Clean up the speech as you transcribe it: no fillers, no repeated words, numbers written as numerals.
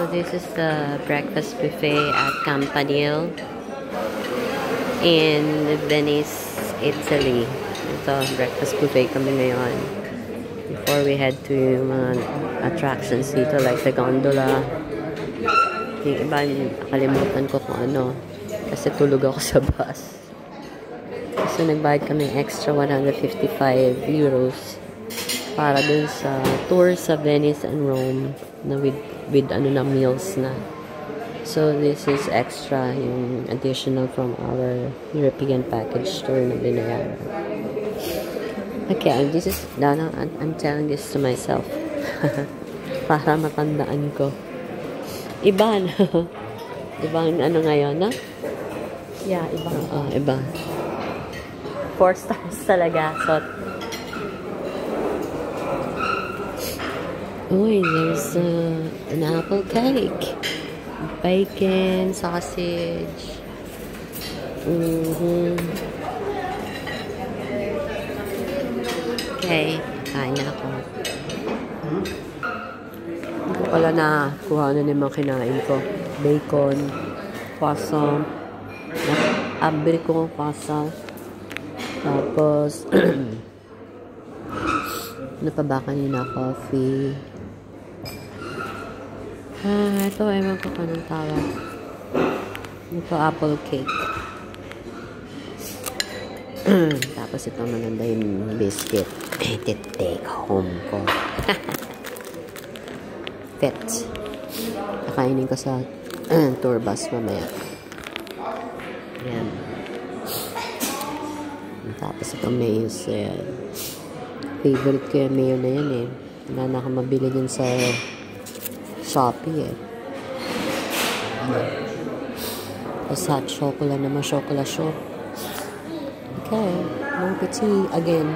So this is the breakfast buffet at Campanile in Venice, Italy. Ito, breakfast buffet kami ngayon. Before we head to yung mga attractions dito like the gondola. Yung iba, nakalimutan ko kung ano. Kasi tulog ako sa bus. So nagbayad kami extra 155 euros para dun sa tour sa Venice and Rome na with ano na meals na. So this is extra, yung additional from our European package tour na binayaran. Okay, I'm telling this to myself. Para matandaan ko. Iba na. Ibang ano ngayon, na? Yeah, iba. Iba. 4 stars talaga. So, uy, there's an apple cake. Bacon, sausage. Okay, kain na ako. Hindi ko pala nakuha na naman kinain ko. Bacon, croissant. Abri ko ng croissant. Tapos, ano pa ba kanina? Coffee. Ito, ewan ko anong tawag. Ito, apple cake. Tapos ito, maganda yung biscuit. Take home ko. Pets. Kakainin ko sa tour bus mamaya. Ayan. Tapos ito, mayo set. Favorite ko yung mayo na yan eh. Wala na akong mabili dyan sa Shopee eh. Tapos hot chocolate naman, chocolate shop. Okay, bon petit again.